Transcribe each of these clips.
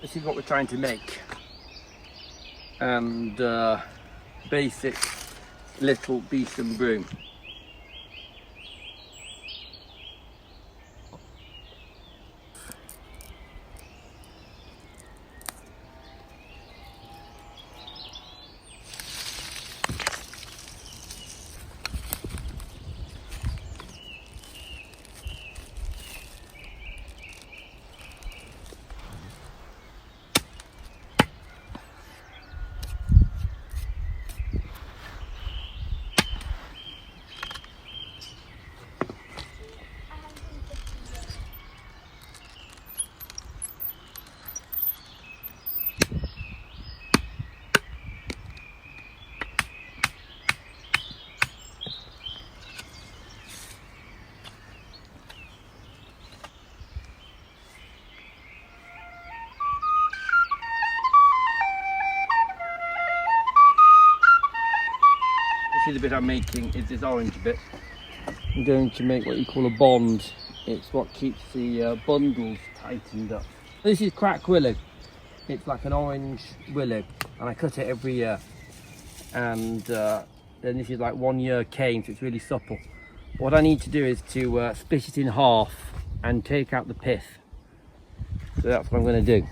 This is what we're trying to make. And basic little Besom Broom. This is the bit I'm making, is this orange bit. I'm going to make what you call a bond. It's what keeps the bundles tightened up. This is crack willow. It's like an orange willow, and I cut it every year. And then this is like 1 year cane, so it's really supple. What I need to do is to split it in half and take out the pith. So that's what I'm going to do.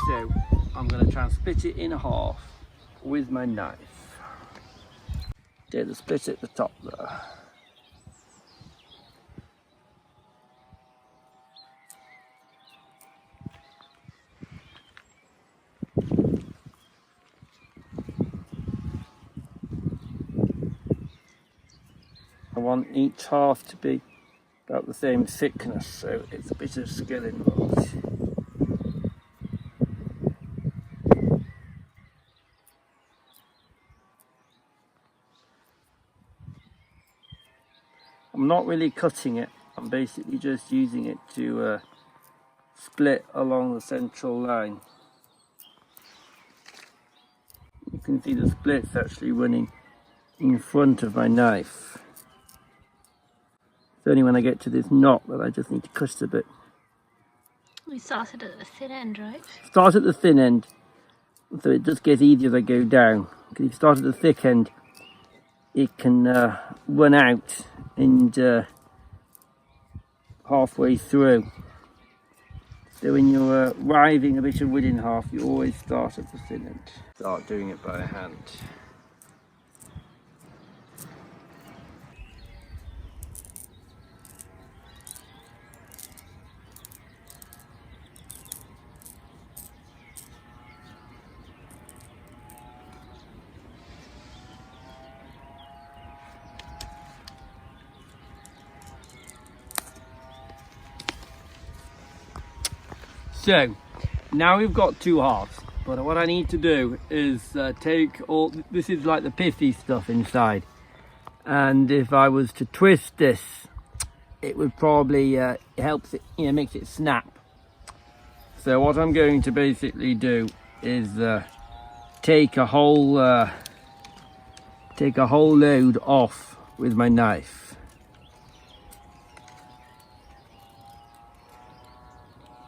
So I'm going to try and split it in half with my knife. Do the split at the top there. I want each half to be about the same thickness, so it's a bit of skill involved. I'm not really cutting it, I'm basically just using it to split along the central line. You can see the splits actually running in front of my knife. It's only when I get to this knot that I just need to cut it a bit. We started at the thin end, right? Start at the thin end, so it just gets easier as I go down. Because if you start at the thick end, it can run out and halfway through. So when you're riving a bit of wood in half, you always start at the thin end. Start doing it by hand. So now we've got two halves, but what I need to do is take all, this is like the pithy stuff inside, and if I was to twist this, it would probably help it, makes it snap. So what I'm going to basically do is take a whole load off with my knife.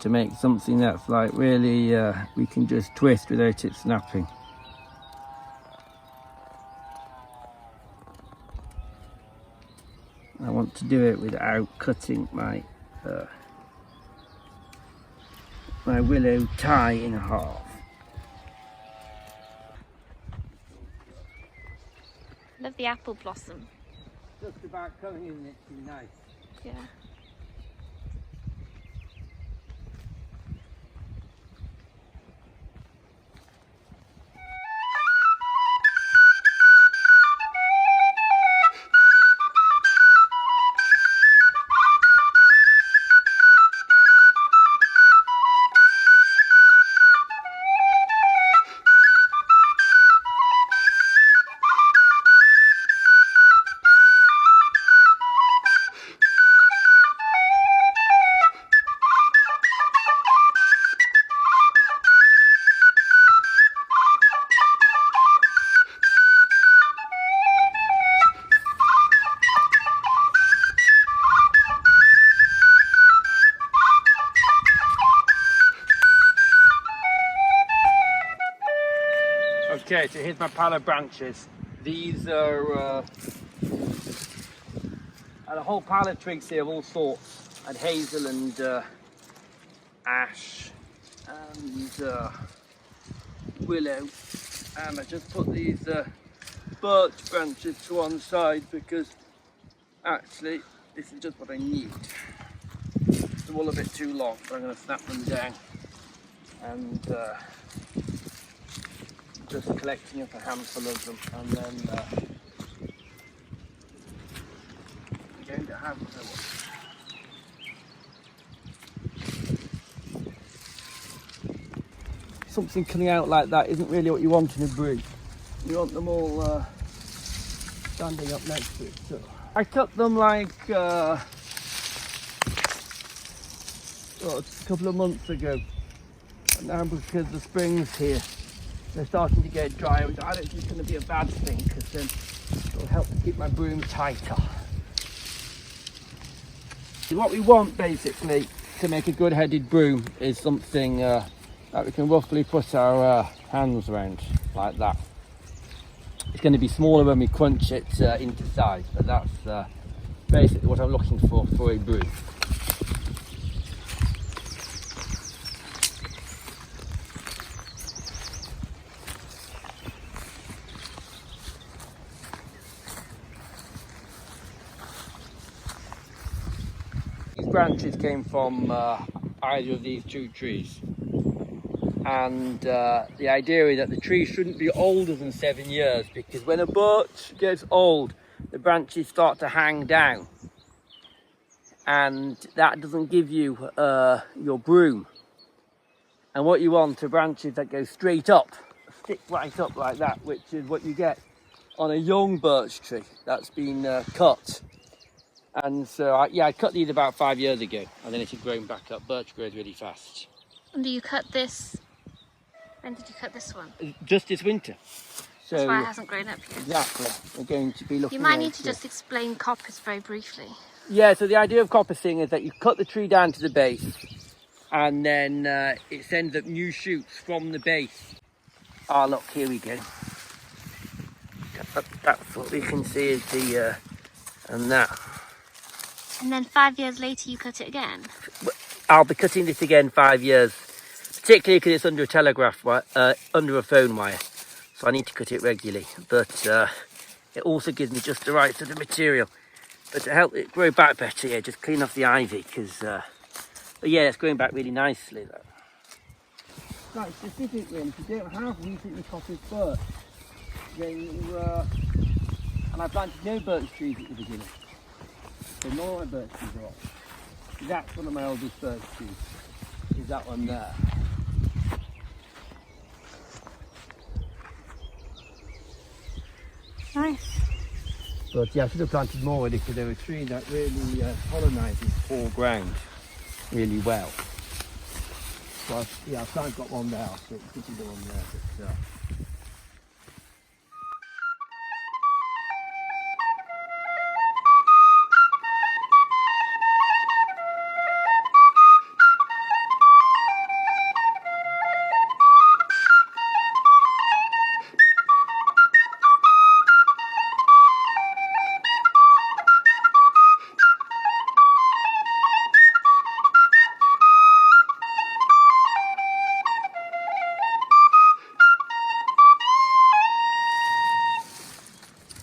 To make something that's like really we can just twist without it snapping. I want to do it without cutting my my willow tie in half. Love the apple blossom. Just about coming in, it's too nice. Yeah. Okay, so here's my pile of branches. These are and a whole pile of twigs here of all sorts. And hazel and ash and willow. And I just put these birch branches to one side because actually this is just what I need. They're all a bit too long, so I'm going to snap them down. And just collecting up a handful of them, and then I'm going to have something coming out like that isn't really what you want in a broom. You want them all standing up next to it. So I cut them like a couple of months ago, and now because the spring's here, they're starting to get dry, which I don't think is going to be a bad thing because then it'll help to keep my broom tighter. What we want basically to make a good-headed broom is something that we can roughly put our hands around like that. It's going to be smaller when we crunch it into size, but that's basically what I'm looking for a broom. These branches came from either of these two trees, and the idea is that the tree shouldn't be older than 7 years, because when a birch gets old the branches start to hang down, and that doesn't give you your broom. And what you want are branches that go straight up, stick right up like that, which is what you get on a young birch tree that's been cut. And so I cut these about 5 years ago, and then it had grown back up. Birch grows really fast. And do you cut this? When did you cut this one? Just this winter. So that's why it hasn't grown up yet. Exactly. We're going to be looking. You might need to just explain coppice very briefly. Yeah, so the idea of coppicing is that you cut the tree down to the base, and then it sends up new shoots from the base. Oh look, here we go. That's what we can see is the and that. And then 5 years later you cut it again? I'll be cutting this again 5 years, particularly because it's under a telegraph wire, under a phone wire, so I need to cut it regularly. But it also gives me just the right sort of material. But to help it grow back better, yeah, just clean off the ivy, because but yeah, it's growing back really nicely. Right, specifically, if you don't have recently coppice birch, then and I planted no birch trees at the beginning. So none of my birch trees are off. That's one of my oldest birch trees, is that one there. Nice. But yeah, I should have planted more because they're a tree that really colonises poor ground really well. So I've kind of got one there, so it could be the one there. But,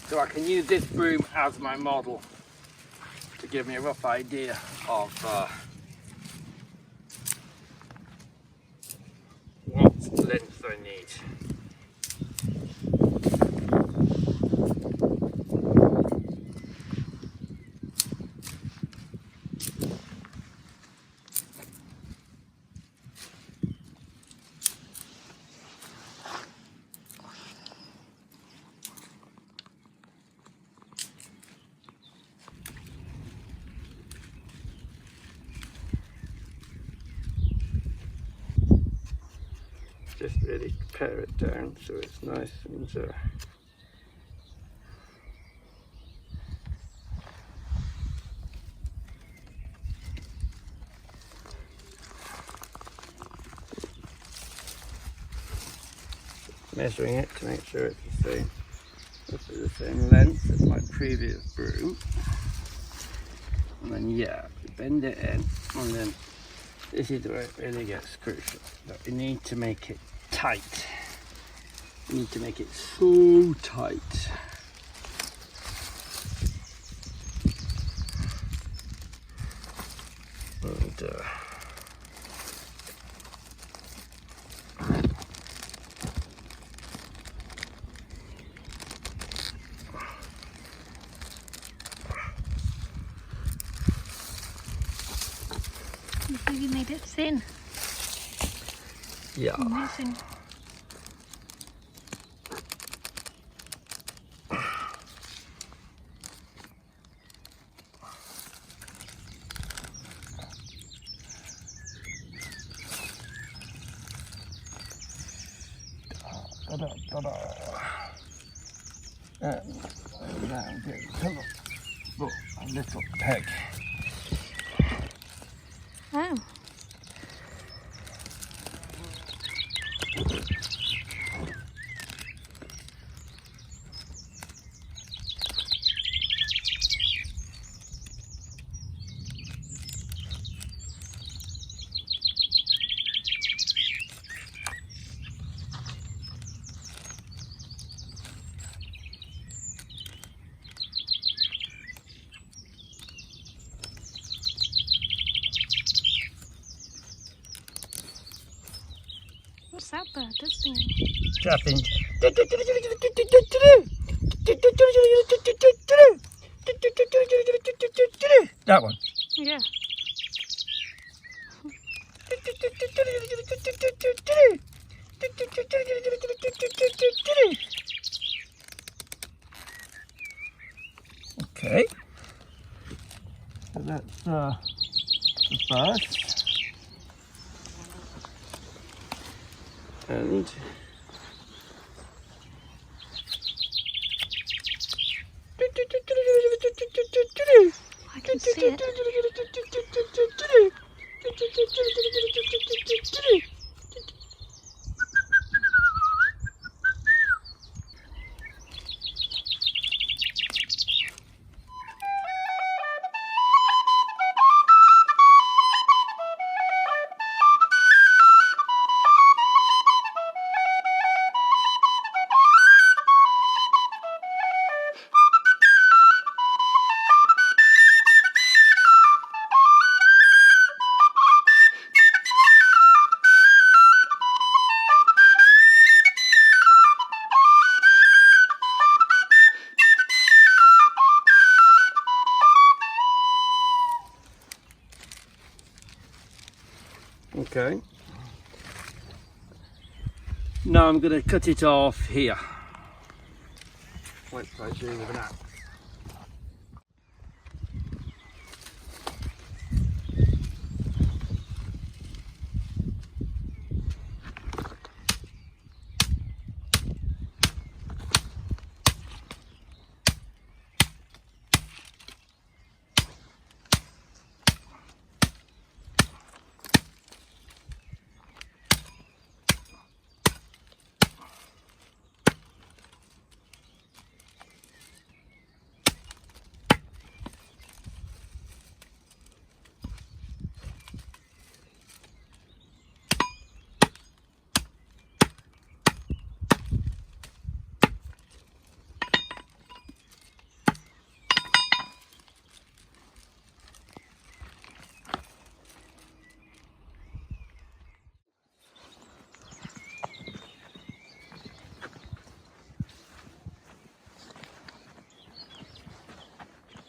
so I can use this broom as my model to give me a rough idea of what length I need. Just really pare it down so it's nice and measuring it to make sure it's the same. This is the same length as my previous broom. And then yeah, you bend it in, and then this is where it really gets crucial. But you need to make it tight. You need to make it so tight. And you think you made it thin? yeah. Amazing. And now get a little peg. Oh. What's that bird? That's singing. Chapping. That one. Yeah. Okay. So that's the first. And I can see it. okay. Now I'm going to cut it off here. What I do with an axe.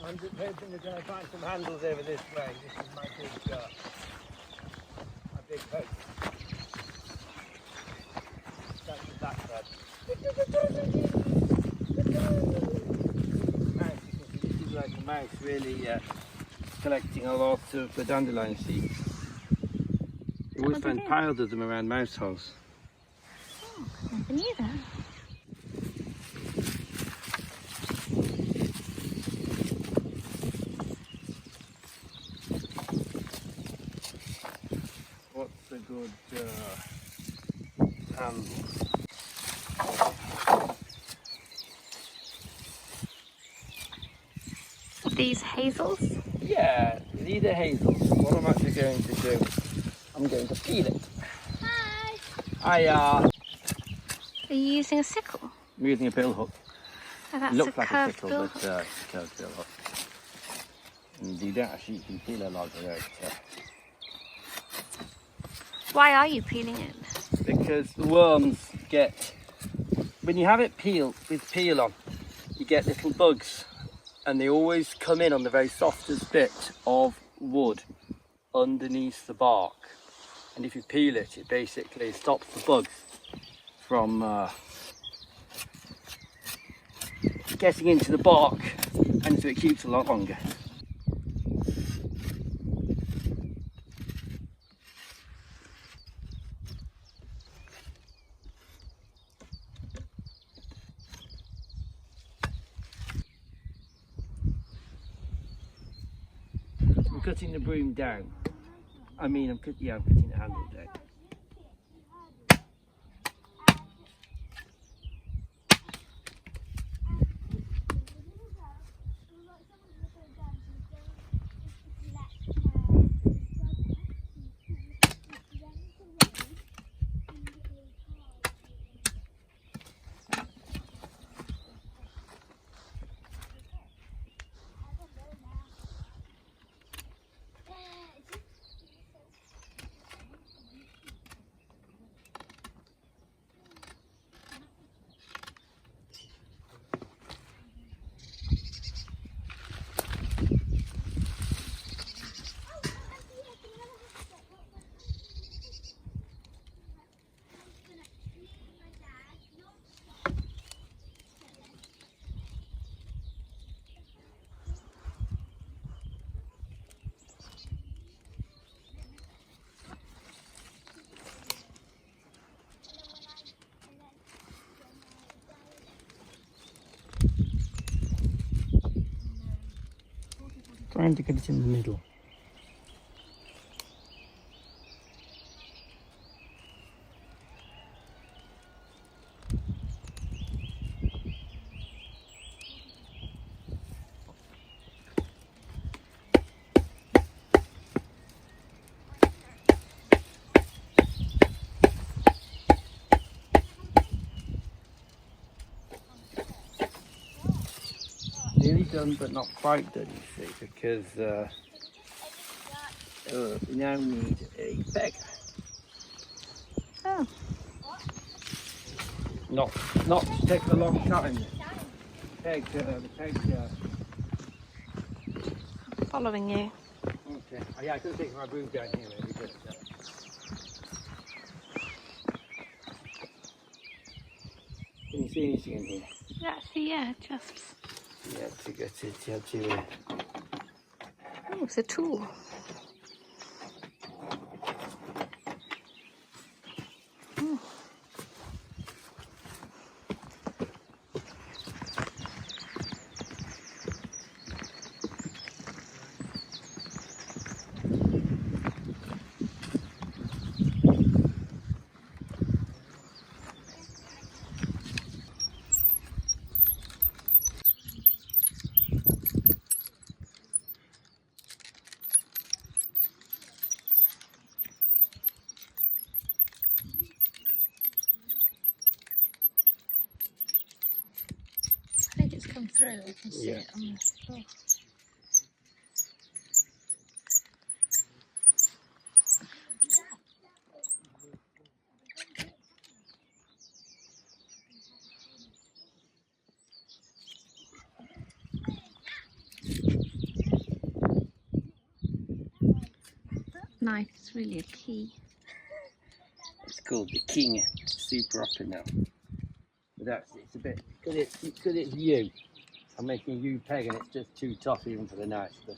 I'm just hoping we're going to find some handles over this way. This is my big hope. That's the blackbird. Mouse, you can see this is like a mouse really collecting a lot of the dandelion seeds. You always find piles of them around mouse holes. Oh, never knew that. What's a good these hazels? Yeah, these are hazels. What I'm actually going to do, I'm going to peel it. Hi! Are you using a sickle? I'm using a billhook. Oh, that's It looks a like a curved sickle, bill. but it's a curved billhook. And you don't actually, you can peel a lot without Why are you peeling it? because the worms get, when you have it peeled with peel on, you get little bugs, and they always come in on the very softest bit of wood underneath the bark. And if you peel it, it basically stops the bugs from getting into the bark, and so it keeps a lot longer. I'm cutting the broom down. I'm cutting the handle down. Trying to get it in the middle. Nearly done, but not quite done, you see, because we now need a peg. Oh. Not to take a long time. The peg. Following you. Okay. Oh, yeah, I could have taken my broom down here, maybe, but. Can you see anything in here? Yeah, just. Yeah, to get it, you have to. Oh, it's a tool. I think it's come through. I can see it on the floor. That knife is really a key. It's called the King Super Opinel. But it's a bit, because it's you. I'm making a U peg and it's just too tough even for the knife, but.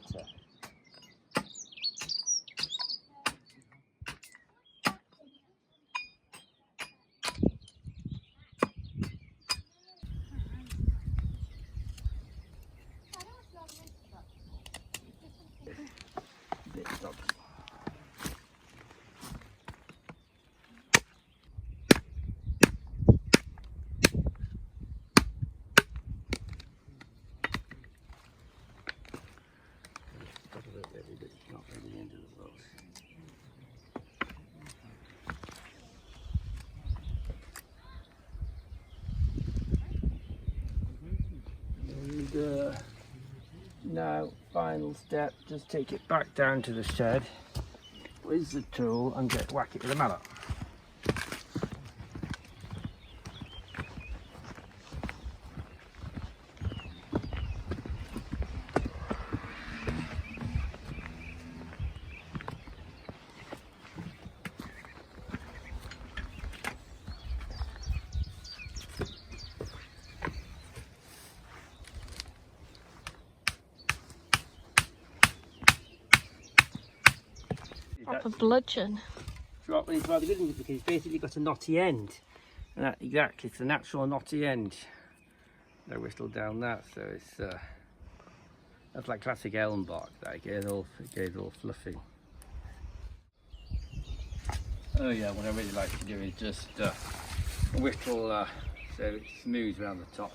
now, final step, just take it back down to the shed with the tool and whack it with a mallet. Proper bludgeon. Drop is rather good because it's basically got a knotty end. And that, exactly, it's a natural knotty end. I whistled down that, so it's that's like classic elm bark. That it goes all fluffy. Oh yeah, what I really like to do is just whittle so it's smooth around the top.